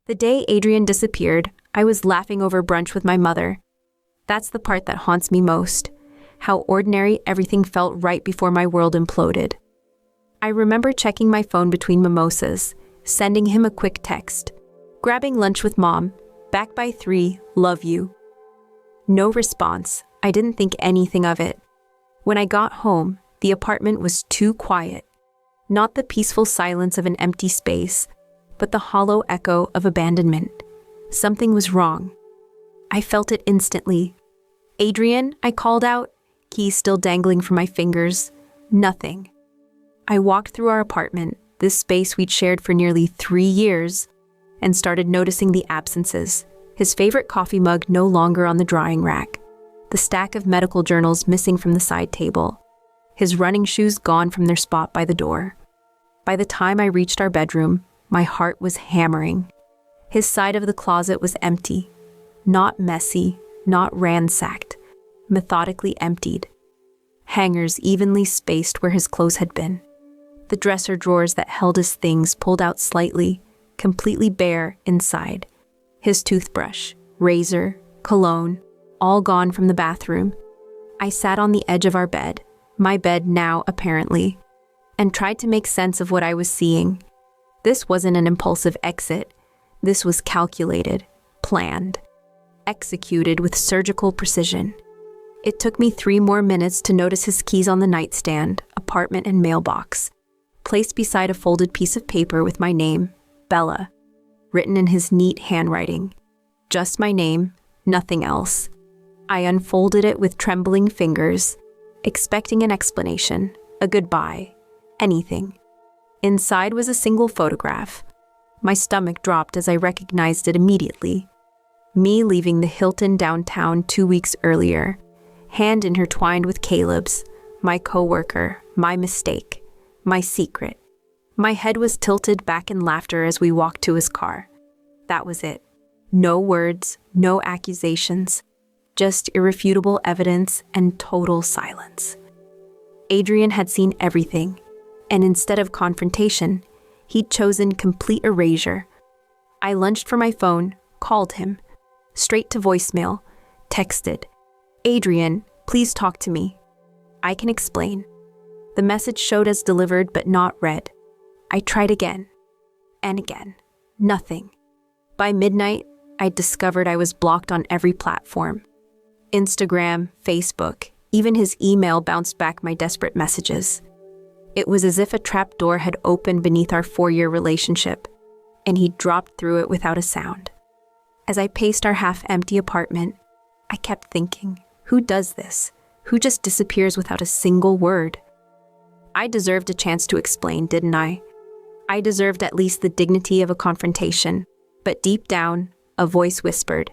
The day Adrian disappeared, I was laughing over brunch with my mother. That's the part that haunts me most, how ordinary everything felt right before my world imploded. I remember checking my phone between mimosas, sending him a quick text, grabbing lunch with Mom, back by 3, love you. No response. I didn't think anything of it. When I got home, the apartment was too quiet. Not the peaceful silence of an empty space, but the hollow echo of abandonment. Something was wrong. I felt it instantly. Adrian, I called out, keys still dangling from my fingers. Nothing. I walked through our apartment, this space we'd shared for nearly 3 years, and started noticing the absences. His favorite coffee mug no longer on the drying rack. The stack of medical journals missing from the side table. His running shoes gone from their spot by the door. By the time I reached our bedroom, my heart was hammering. His side of the closet was empty. Not messy, not ransacked. Methodically emptied. Hangers evenly spaced where his clothes had been. The dresser drawers that held his things pulled out slightly, completely bare inside. His toothbrush, razor, cologne, all gone from the bathroom. I sat on the edge of our bed, my bed now apparently, and tried to make sense of what I was seeing. This wasn't an impulsive exit. This was calculated, planned, executed with surgical precision. It took me 3 more minutes to notice his keys on the nightstand, apartment and mailbox, placed beside a folded piece of paper with my name, Bella, written in his neat handwriting. Just my name, nothing else. I unfolded it with trembling fingers, expecting an explanation, a goodbye, anything. Inside was a single photograph. My stomach dropped as I recognized it immediately. Me leaving the Hilton downtown 2 weeks earlier, hand intertwined with Caleb's, my coworker, my mistake, my secret. My head was tilted back in laughter as we walked to his car. That was it. No words, no accusations, just irrefutable evidence and total silence. Adrian had seen everything, and instead of confrontation, he'd chosen complete erasure. I lunged for my phone, called him, straight to voicemail, texted, "Adrian, please talk to me. I can explain." The message showed as delivered but not read. I tried again, and again. Nothing. By midnight, I discovered I was blocked on every platform. Instagram, Facebook, even his email bounced back my desperate messages. It was as if a trap door had opened beneath our 4-year relationship, and he dropped through it without a sound. As I paced our half-empty apartment, I kept thinking, who does this? Who just disappears without a single word? I deserved a chance to explain, didn't I? I deserved at least the dignity of a confrontation, but deep down, a voice whispered,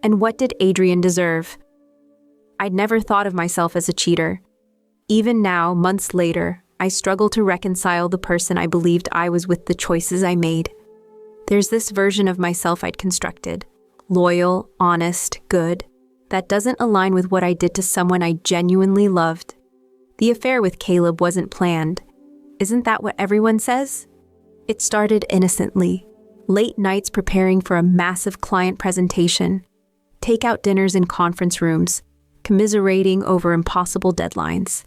and what did Adrian deserve? I'd never thought of myself as a cheater. Even now, months later, I struggle to reconcile the person I believed I was with the choices I made. There's this version of myself I'd constructed, loyal, honest, good, that doesn't align with what I did to someone I genuinely loved. The affair with Caleb wasn't planned. Isn't that what everyone says? It started innocently. Late nights preparing for a massive client presentation, takeout dinners in conference rooms, commiserating over impossible deadlines.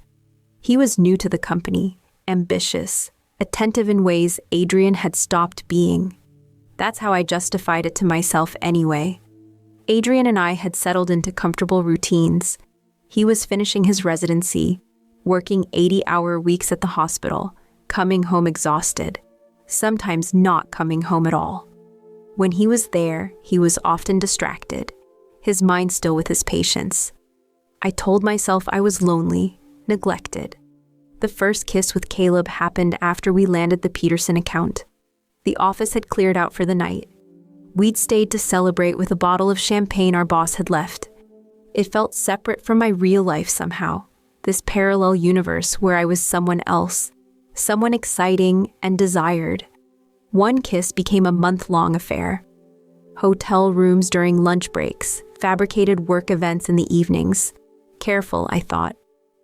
He was new to the company, ambitious, attentive in ways Adrian had stopped being. That's how I justified it to myself anyway. Adrian and I had settled into comfortable routines. He was finishing his residency, working 80-hour weeks at the hospital, coming home exhausted, sometimes not coming home at all. When he was there, he was often distracted, his mind still with his patients. I told myself I was lonely, neglected. The first kiss with Caleb happened after we landed the Peterson account. The office had cleared out for the night. We'd stayed to celebrate with a bottle of champagne our boss had left. It felt separate from my real life somehow, this parallel universe where I was someone else, someone exciting and desired. One kiss became a month-long affair. Hotel rooms during lunch breaks, fabricated work events in the evenings. Careful, I thought.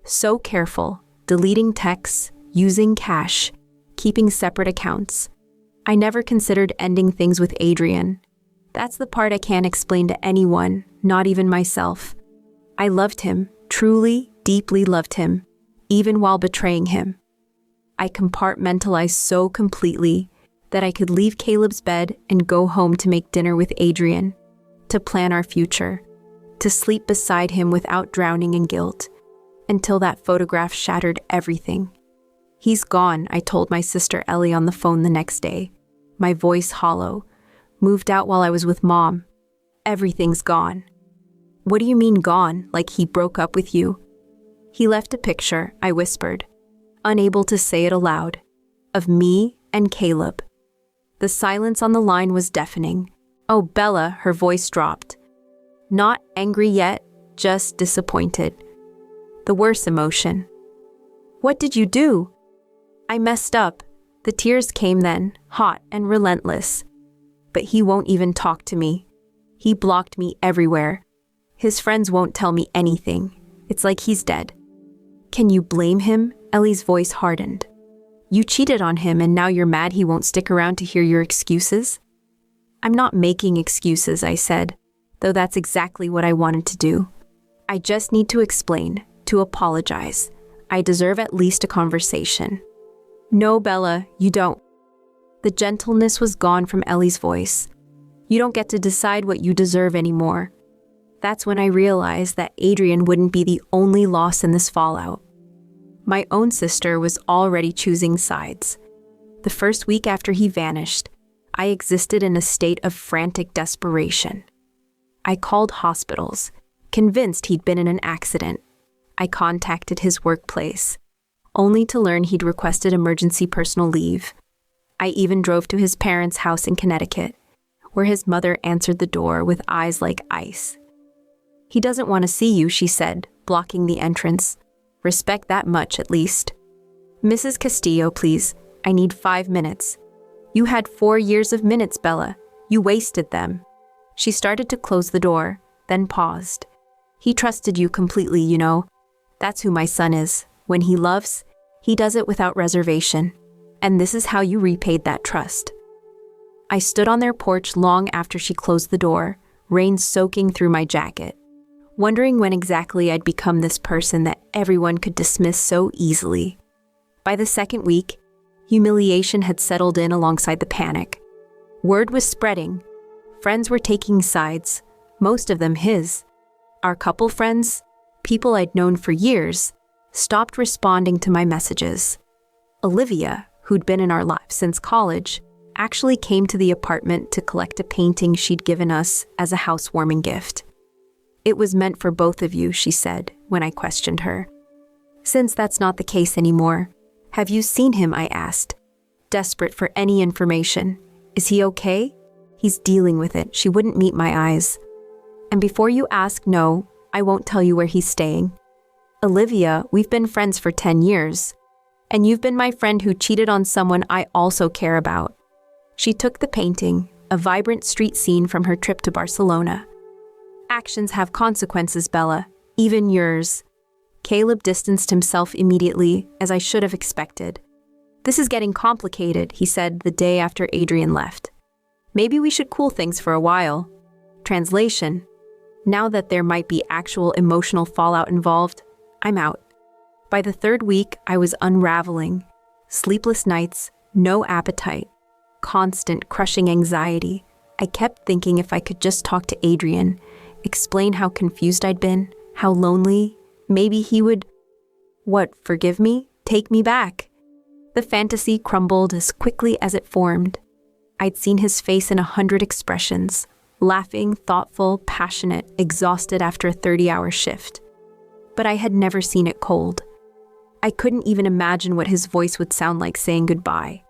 So careful, deleting texts, using cash, keeping separate accounts. I never considered ending things with Adrian. That's the part I can't explain to anyone, not even myself. I loved him, truly, deeply loved him, even while betraying him. I compartmentalized so completely that I could leave Caleb's bed and go home to make dinner with Adrian, to plan our future, to sleep beside him without drowning in guilt, until that photograph shattered everything. He's gone, I told my sister Ellie on the phone the next day, my voice hollow, moved out while I was with Mom. Everything's gone. What do you mean gone, like he broke up with you? He left a picture, I whispered, unable to say it aloud, of me and Caleb. The silence on the line was deafening. Oh, Bella, her voice dropped. Not angry yet, just disappointed. The worst emotion. What did you do? I messed up. The tears came then, hot and relentless. But he won't even talk to me. He blocked me everywhere. His friends won't tell me anything. It's like he's dead. Can you blame him? Ellie's voice hardened. You cheated on him and now you're mad he won't stick around to hear your excuses? I'm not making excuses, I said, though that's exactly what I wanted to do. I just need to explain, to apologize. I deserve at least a conversation. No, Bella, you don't. The gentleness was gone from Ellie's voice. You don't get to decide what you deserve anymore. That's when I realized that Adrian wouldn't be the only loss in this fallout. My own sister was already choosing sides. The first week after he vanished, I existed in a state of frantic desperation. I called hospitals, convinced he'd been in an accident. I contacted his workplace, only to learn he'd requested emergency personal leave. I even drove to his parents' house in Connecticut, where his mother answered the door with eyes like ice. He doesn't want to see you, she said, blocking the entrance. Respect that much, at least. Mrs. Castillo, please. I need 5 minutes. You had 4 years of minutes, Bella. You wasted them. She started to close the door, then paused. He trusted you completely, you know. That's who my son is. When he loves, he does it without reservation. And this is how you repaid that trust. I stood on their porch long after she closed the door, rain soaking through my jacket, wondering when exactly I'd become this person that everyone could dismiss so easily. By the second week, humiliation had settled in alongside the panic. Word was spreading. Friends were taking sides, most of them his. Our couple friends, people I'd known for years, stopped responding to my messages. Olivia, who'd been in our lives since college, actually came to the apartment to collect a painting she'd given us as a housewarming gift. It was meant for both of you, she said, when I questioned her. Since that's not the case anymore, have you seen him, I asked, desperate for any information. Is he okay? He's dealing with it. She wouldn't meet my eyes. And before you ask, no, I won't tell you where he's staying. Olivia, we've been friends for 10 years. And you've been my friend who cheated on someone I also care about. She took the painting, a vibrant street scene from her trip to Barcelona. Actions have consequences, Bella, even yours. Caleb distanced himself immediately, as I should have expected. This is getting complicated, he said the day after Adrian left. Maybe we should cool things for a while. Translation: now that there might be actual emotional fallout involved, I'm out. By the third week, I was unraveling. Sleepless nights, no appetite, constant crushing anxiety. I kept thinking if I could just talk to Adrian, explain how confused I'd been, how lonely, maybe he would, forgive me? Take me back. The fantasy crumbled as quickly as it formed. I'd seen his face in 100 expressions, laughing, thoughtful, passionate, exhausted after a 30-hour shift. But I had never seen it cold. I couldn't even imagine what his voice would sound like saying goodbye.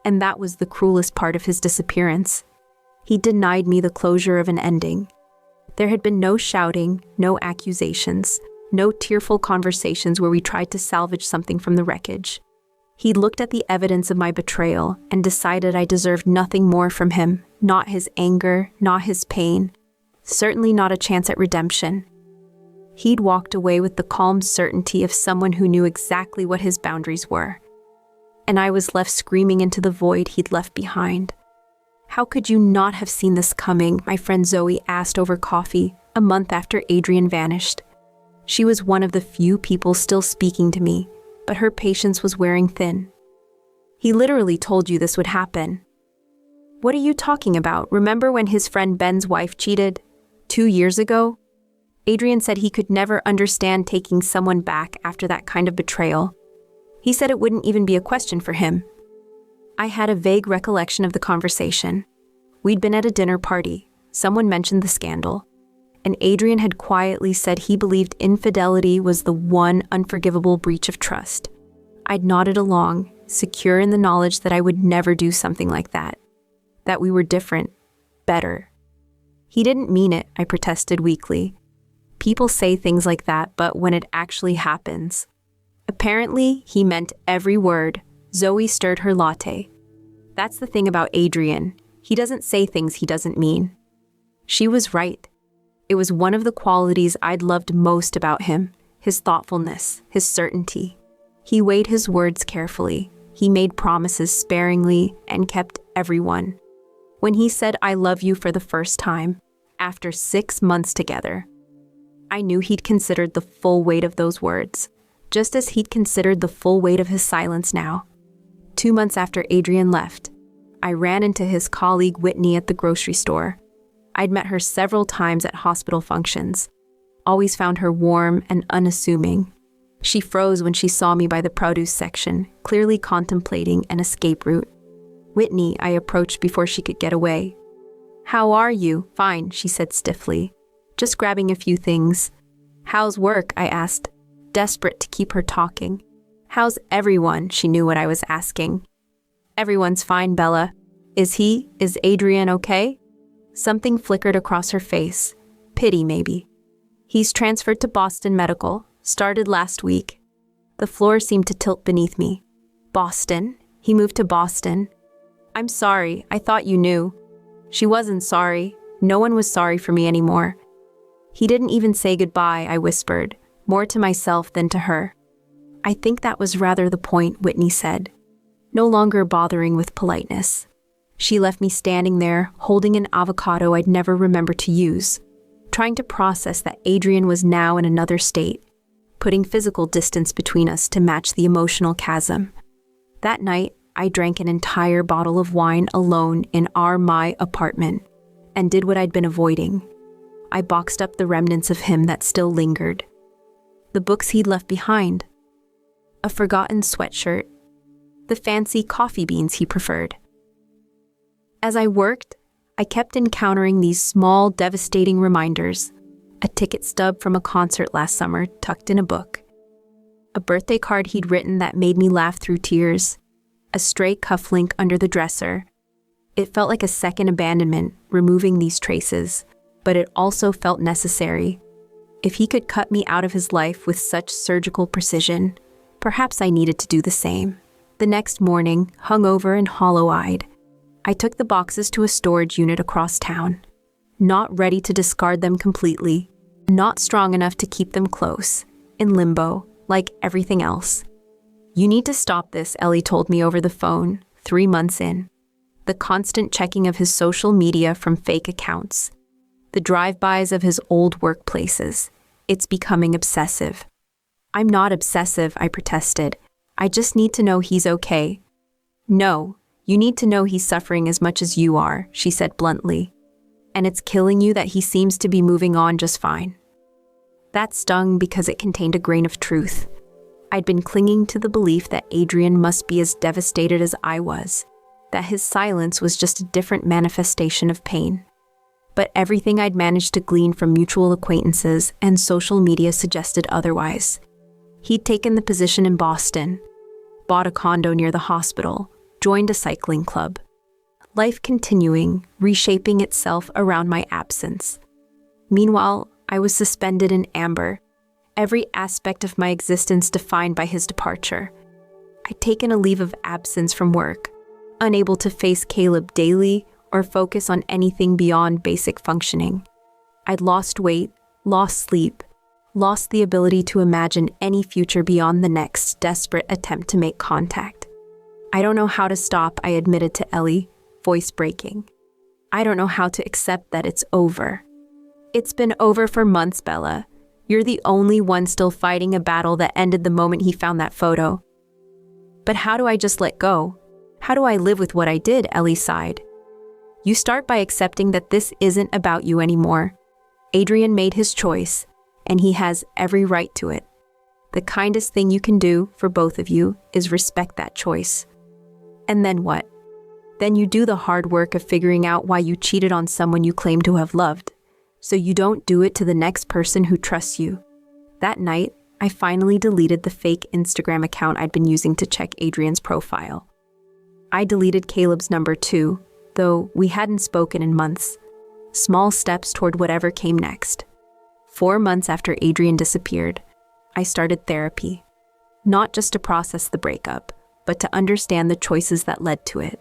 And that was the cruelest part of his disappearance. He denied me the closure of an ending. There had been no shouting, no accusations, no tearful conversations where we tried to salvage something from the wreckage. He looked at the evidence of my betrayal and decided I deserved nothing more from him, not his anger, not his pain, certainly not a chance at redemption. He'd walked away with the calm certainty of someone who knew exactly what his boundaries were. and I was left screaming into the void he'd left behind. How could you not have seen this coming? My friend Zoe asked over coffee a month after Adrian vanished. She was one of the few people still speaking to me, but her patience was wearing thin. He literally told you this would happen. What are you talking about? Remember when his friend Ben's wife cheated? 2 years ago? Adrian said he could never understand taking someone back after that kind of betrayal. He said it wouldn't even be a question for him. I had a vague recollection of the conversation. We'd been at a dinner party. Someone mentioned the scandal. And Adrian had quietly said he believed infidelity was the one unforgivable breach of trust. I'd nodded along, secure in the knowledge that I would never do something like that. That we were different, better. He didn't mean it, I protested weakly. People say things like that, but when it actually happens. Apparently, he meant every word. Zoe stirred her latte. That's the thing about Adrian. He doesn't say things he doesn't mean. She was right. It was one of the qualities I'd loved most about him, his thoughtfulness, his certainty. He weighed his words carefully. He made promises sparingly and kept everyone. When he said, "I love you" for the first time, after 6 months together, I knew he'd considered the full weight of those words, just as he'd considered the full weight of his silence now. 2 months after Adrian left, I ran into his colleague Whitney at the grocery store. I'd met her several times at hospital functions, always found her warm and unassuming. She froze when she saw me by the produce section, clearly contemplating an escape route. Whitney, I approached before she could get away. "How are you?" "Fine," she said stiffly. "Just grabbing a few things." "How's work?" I asked, desperate to keep her talking. "How's everyone?" She knew what I was asking. "Everyone's fine, Bella. Is Adrian okay?" Something flickered across her face. Pity, maybe. "He's transferred to Boston Medical. Started last week." The floor seemed to tilt beneath me. "Boston? He moved to Boston?" "I'm sorry. I thought you knew." She wasn't sorry. No one was sorry for me anymore. "He didn't even say goodbye," I whispered, more to myself than to her. "I think that was rather the point," Whitney said, no longer bothering with politeness. She left me standing there, holding an avocado I'd never remember to use, trying to process that Adrian was now in another state, putting physical distance between us to match the emotional chasm. That night, I drank an entire bottle of wine alone in my apartment, and did what I'd been avoiding. I boxed up the remnants of him that still lingered. The books he'd left behind. A forgotten sweatshirt. The fancy coffee beans he preferred. As I worked, I kept encountering these small, devastating reminders. A ticket stub from a concert last summer tucked in a book. A birthday card he'd written that made me laugh through tears. A stray cufflink under the dresser. It felt like a second abandonment, removing these traces, but it also felt necessary. If he could cut me out of his life with such surgical precision, perhaps I needed to do the same. The next morning, hungover and hollow-eyed, I took the boxes to a storage unit across town. Not ready to discard them completely, not strong enough to keep them close, in limbo, like everything else. "You need to stop this," Ellie told me over the phone, 3 months in. The constant checking of his social media from fake accounts. The drive-bys of his old workplaces. It's becoming obsessive. "I'm not obsessive," I protested. "I just need to know he's okay." "No, you need to know he's suffering as much as you are," she said bluntly. "And it's killing you that he seems to be moving on just fine." That stung because it contained a grain of truth. I'd been clinging to the belief that Adrian must be as devastated as I was, that his silence was just a different manifestation of pain. But everything I'd managed to glean from mutual acquaintances and social media suggested otherwise. He'd taken the position in Boston, bought a condo near the hospital, joined a cycling club. Life continuing, reshaping itself around my absence. Meanwhile, I was suspended in amber, every aspect of my existence defined by his departure. I'd taken a leave of absence from work, unable to face Caleb daily or focus on anything beyond basic functioning. I'd lost weight, lost sleep, lost the ability to imagine any future beyond the next desperate attempt to make contact. I don't know how to stop, I admitted to Ellie, voice breaking. I don't know how to accept that it's over. It's been over for months, Bella. You're the only one still fighting a battle that ended the moment he found that photo. But how do I just let go? How do I live with what I did? Ellie sighed. You start by accepting that this isn't about you anymore. Adrian made his choice, and he has every right to it. The kindest thing you can do for both of you is respect that choice. And then what? Then you do the hard work of figuring out why you cheated on someone you claim to have loved, so you don't do it to the next person who trusts you. That night, I finally deleted the fake Instagram account I'd been using to check Adrian's profile. I deleted Caleb's number too, though we hadn't spoken in months. Small steps toward whatever came next. 4 months after Adrian disappeared, I started therapy. Not just to process the breakup, but to understand the choices that led to it.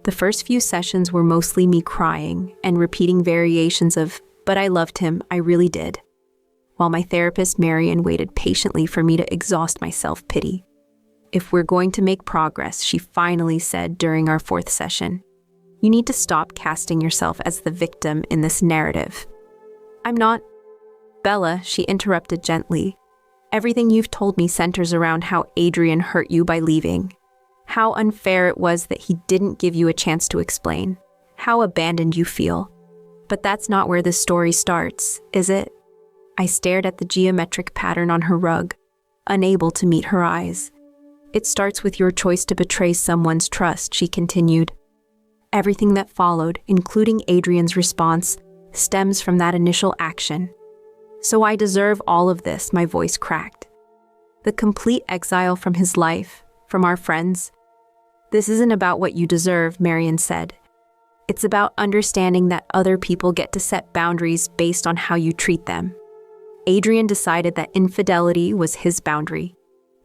The first few sessions were mostly me crying and repeating variations of, "But I loved him, I really did," while my therapist Marion waited patiently for me to exhaust my self-pity. "If we're going to make progress," she finally said during our 4th session, "you need to stop casting yourself as the victim in this narrative." "I'm not." "Bella," she interrupted gently, "everything you've told me centers around how Adrian hurt you by leaving. How unfair it was that he didn't give you a chance to explain. How abandoned you feel. But that's not where this story starts, is it?" I stared at the geometric pattern on her rug, unable to meet her eyes. "It starts with your choice to betray someone's trust," she continued. "Everything that followed, including Adrian's response, stems from that initial action. So I deserve all of this," my voice cracked. "The complete exile from his life, from our friends." "This isn't about what you deserve," Marion said. "It's about understanding that other people get to set boundaries based on how you treat them. Adrian decided that infidelity was his boundary.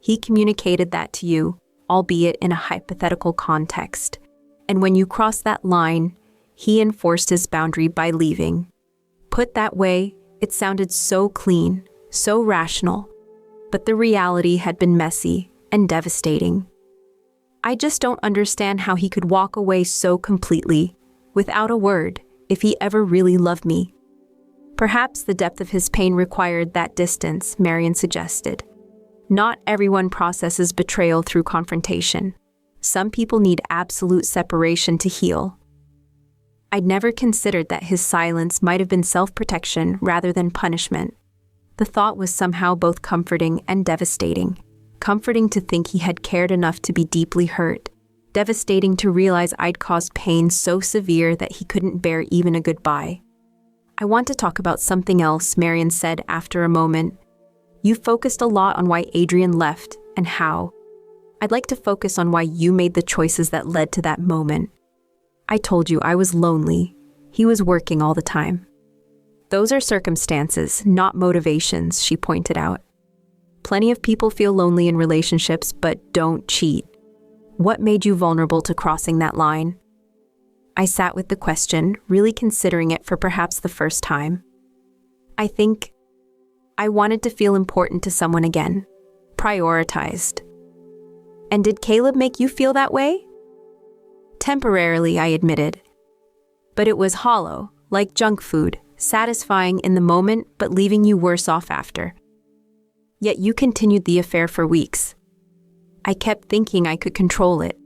He communicated that to you, albeit in a hypothetical context. And when you crossed that line, he enforced his boundary by leaving. Put that way, it sounded so clean, so rational, but the reality had been messy and devastating. I just don't understand how he could walk away so completely, without a word, if he ever really loved me." "Perhaps the depth of his pain required that distance," Marion suggested. "Not everyone processes betrayal through confrontation. Some people need absolute separation to heal." I'd never considered that his silence might have been self-protection rather than punishment. The thought was somehow both comforting and devastating. Comforting to think he had cared enough to be deeply hurt. Devastating to realize I'd caused pain so severe that he couldn't bear even a goodbye. "I want to talk about something else," Marion said after a moment. "You focused a lot on why Adrian left and how. I'd like to focus on why you made the choices that led to that moment. I told you I was lonely. He was working all the time." "Those are circumstances, not motivations," she pointed out. "Plenty of people feel lonely in relationships but don't cheat. What made you vulnerable to crossing that line?" I sat with the question, really considering it for perhaps the first time. "I think I wanted to feel important to someone again. Prioritized." "And did Caleb make you feel that way?" "Temporarily," I admitted. "But it was hollow, like junk food, satisfying in the moment but leaving you worse off after. Yet you continued the affair for weeks." I kept thinking I could control it,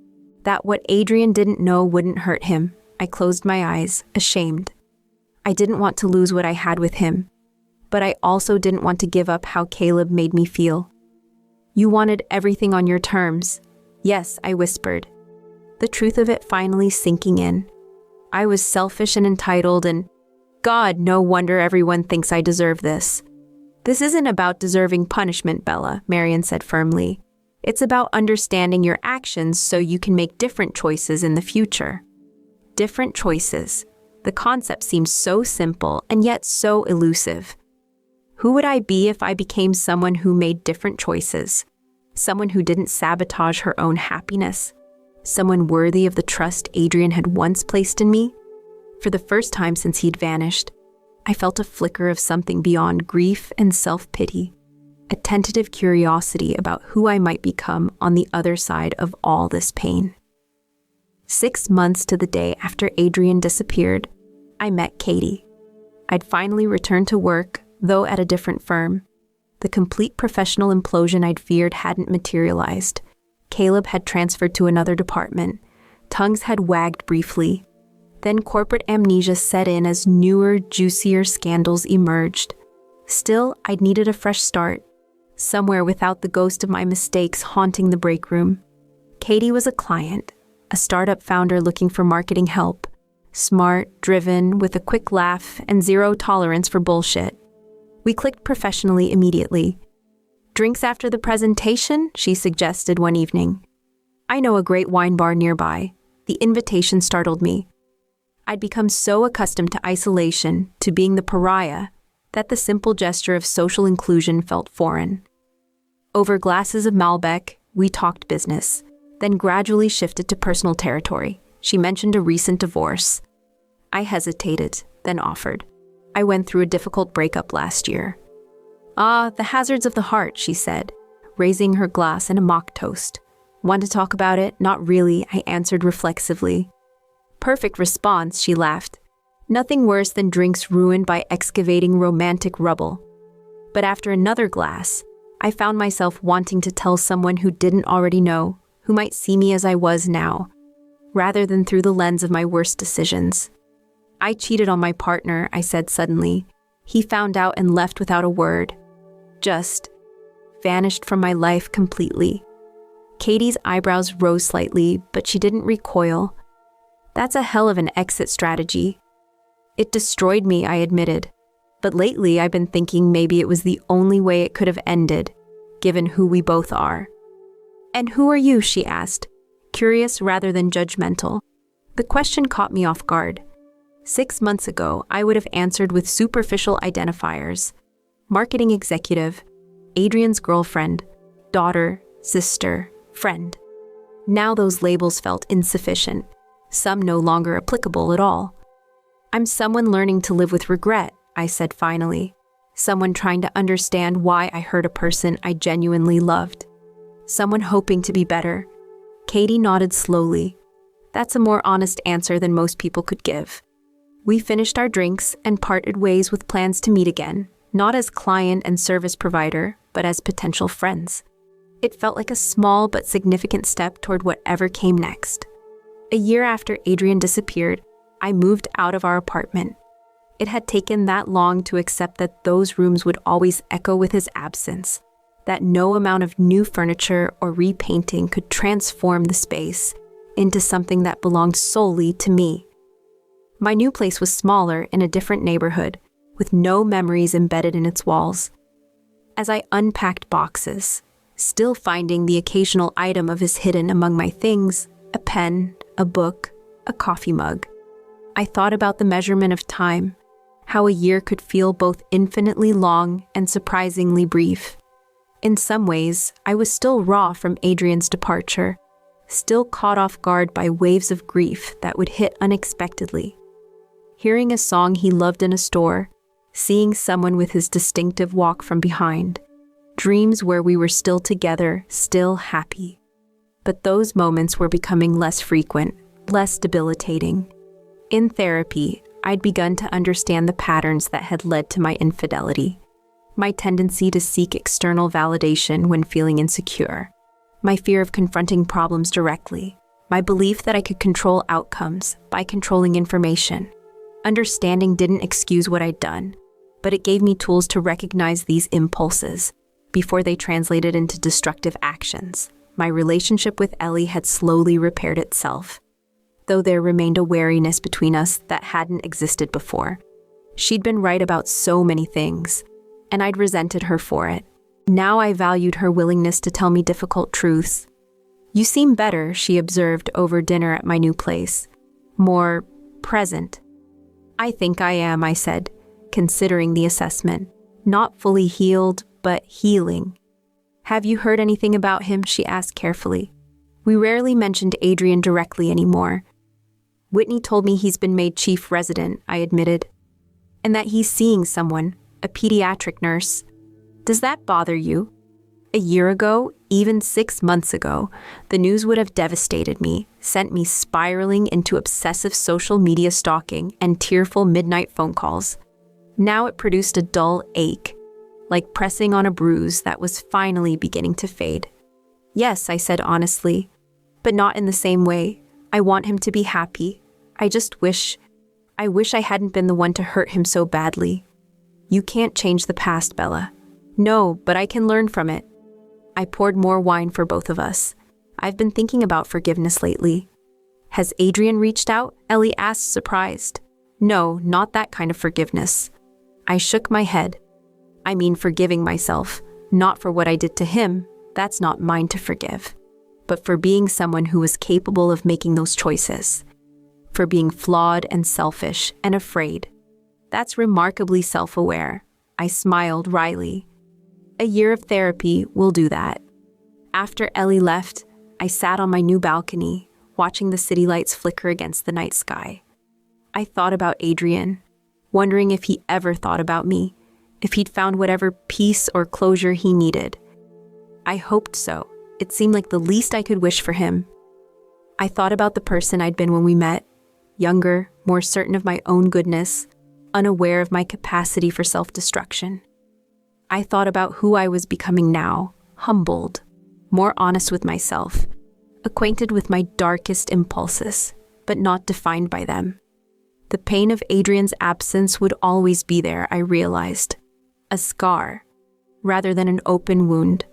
that what Adrian didn't know wouldn't hurt him. I closed my eyes, ashamed. I didn't want to lose what I had with him, but I also didn't want to give up how Caleb made me feel. "You wanted everything on your terms." "Yes," I whispered, the truth of it finally sinking in. I was selfish and entitled, and God, no wonder everyone thinks I deserve this. "This isn't about deserving punishment, Bella," Marion said firmly. "It's about understanding your actions so you can make different choices in the future." Different choices. The concept seems so simple and yet so elusive. Who would I be if I became someone who made different choices? Someone who didn't sabotage her own happiness? Someone worthy of the trust Adrian had once placed in me? For the first time since he'd vanished, I felt a flicker of something beyond grief and self-pity. a tentative curiosity about who I might become on the other side of all this pain. 6 months to the day after Adrian disappeared, I met Katie. I'd finally returned to work, though at a different firm. The complete professional implosion I'd feared hadn't materialized. Caleb had transferred to another department. Tongues had wagged briefly. Then corporate amnesia set in as newer, juicier scandals emerged. Still, I'd needed a fresh start, somewhere without the ghost of my mistakes haunting the break room. Katie was a client, a startup founder looking for marketing help. Smart, driven, with a quick laugh and zero tolerance for bullshit. We clicked professionally immediately. "Drinks after the presentation?" she suggested one evening. "I know a great wine bar nearby." The invitation startled me. I'd become so accustomed to isolation, to being the pariah, that the simple gesture of social inclusion felt foreign. Over glasses of Malbec, we talked business, then gradually shifted to personal territory. She mentioned a recent divorce. I hesitated, then offered. "I went through a difficult breakup last year." "Ah, the hazards of the heart," she said, raising her glass in a mock toast. "Want to talk about it?" "Not really," I answered reflexively. "Perfect response," she laughed. "Nothing worse than drinks ruined by excavating romantic rubble." But after another glass, I found myself wanting to tell someone who didn't already know, who might see me as I was now, rather than through the lens of my worst decisions. "I cheated on my partner," I said suddenly. "He found out and left without a word. Just vanished from my life completely." Katie's eyebrows rose slightly, but she didn't recoil. "That's a hell of an exit strategy." "It destroyed me," I admitted. "But lately I've been thinking maybe it was the only way it could have ended, given who we both are." "And who are you?" she asked, curious rather than judgmental. The question caught me off guard. 6 months ago, I would have answered with superficial identifiers. Marketing executive, Adrian's girlfriend, daughter, sister, friend. Now those labels felt insufficient, some no longer applicable at all. "I'm someone learning to live with regret," I said finally. "Someone trying to understand why I hurt a person I genuinely loved. Someone hoping to be better." Katie nodded slowly. That's a more honest answer than most people could give. We finished our drinks and parted ways with plans to meet again, not as client and service provider, but as potential friends. It felt like a small but significant step toward whatever came next. A year after Adrian disappeared, I moved out of our apartment. It had taken that long to accept that those rooms would always echo with his absence, that no amount of new furniture or repainting could transform the space into something that belonged solely to me. My new place was smaller in a different neighborhood, with no memories embedded in its walls. As I unpacked boxes, still finding the occasional item of his hidden among my things, a pen, a book, a coffee mug, I thought about the measurement of time, how a year could feel both infinitely long and surprisingly brief. In some ways, I was still raw from Adrian's departure, still caught off guard by waves of grief that would hit unexpectedly. Hearing a song he loved in a store, seeing someone with his distinctive walk from behind, dreams where we were still together, still happy. But those moments were becoming less frequent, less debilitating. In therapy, I'd begun to understand the patterns that had led to my infidelity. My tendency to seek external validation when feeling insecure, my fear of confronting problems directly, my belief that I could control outcomes by controlling information. Understanding didn't excuse what I'd done, but it gave me tools to recognize these impulses before they translated into destructive actions. My relationship with Ellie had slowly repaired itself, though there remained a wariness between us that hadn't existed before. She'd been right about so many things, and I'd resented her for it. Now I valued her willingness to tell me difficult truths. "You seem better," she observed over dinner at my new place. "More present." "I think I am," I said, considering the assessment. "Not fully healed, but healing." "Have you heard anything about him?" she asked carefully. "We rarely mentioned Adrian directly anymore." "Whitney told me he's been made chief resident," I admitted, "and that he's seeing someone, a pediatric nurse." Does that bother you? A year ago, even 6 months ago, the news would have devastated me, sent me spiraling into obsessive social media stalking and tearful midnight phone calls. Now it produced a dull ache, like pressing on a bruise that was finally beginning to fade. Yes, I said honestly, but not in the same way. I want him to be happy. I wish I hadn't been the one to hurt him so badly. You can't change the past, Bella. No, but I can learn from it. I poured more wine for both of us. I've been thinking about forgiveness lately. Has Adrian reached out? Ellie asked, surprised. No, not that kind of forgiveness. I shook my head. I mean forgiving myself, not for what I did to him. That's not mine to forgive. But for being someone who was capable of making those choices. For being flawed and selfish and afraid. That's remarkably self-aware. I smiled wryly. A year of therapy will do that. After Ellie left, I sat on my new balcony, watching the city lights flicker against the night sky. I thought about Adrian, wondering if he ever thought about me, if he'd found whatever peace or closure he needed. I hoped so. It seemed like the least I could wish for him. I thought about the person I'd been when we met, younger, more certain of my own goodness, unaware of my capacity for self-destruction. I thought about who I was becoming now, humbled, more honest with myself, acquainted with my darkest impulses, but not defined by them. The pain of Adrian's absence would always be there, I realized. A scar, rather than an open wound.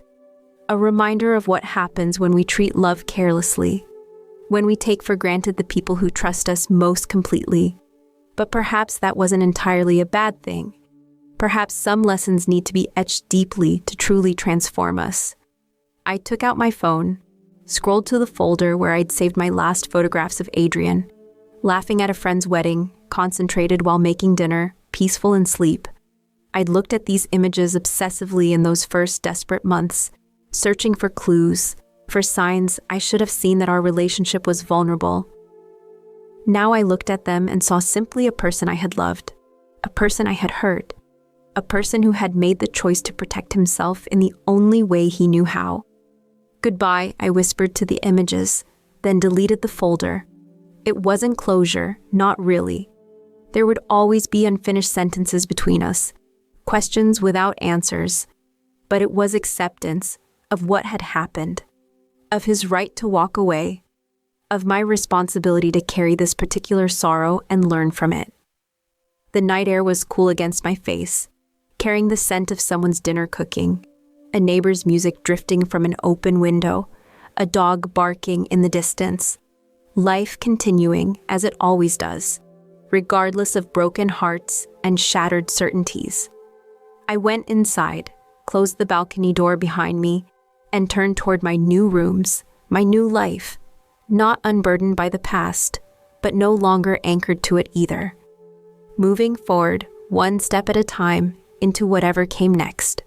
A reminder of what happens when we treat love carelessly, when we take for granted the people who trust us most completely. But perhaps that wasn't entirely a bad thing. Perhaps some lessons need to be etched deeply to truly transform us. I took out my phone, scrolled to the folder where I'd saved my last photographs of Adrian, laughing at a friend's wedding, concentrated while making dinner, peaceful in sleep. I'd looked at these images obsessively in those first desperate months, searching for clues, for signs I should have seen that our relationship was vulnerable. Now I looked at them and saw simply a person I had loved, a person I had hurt, a person who had made the choice to protect himself in the only way he knew how. Goodbye, I whispered to the images, then deleted the folder. It wasn't closure, not really. There would always be unfinished sentences between us, questions without answers, but it was acceptance of what had happened, of his right to walk away, of my responsibility to carry this particular sorrow and learn from it. The night air was cool against my face, carrying the scent of someone's dinner cooking, a neighbor's music drifting from an open window, a dog barking in the distance. Life continuing as it always does, regardless of broken hearts and shattered certainties. I went inside, closed the balcony door behind me, and turned toward my new rooms, my new life, not unburdened by the past, but no longer anchored to it either. Moving forward, one step at a time, into whatever came next.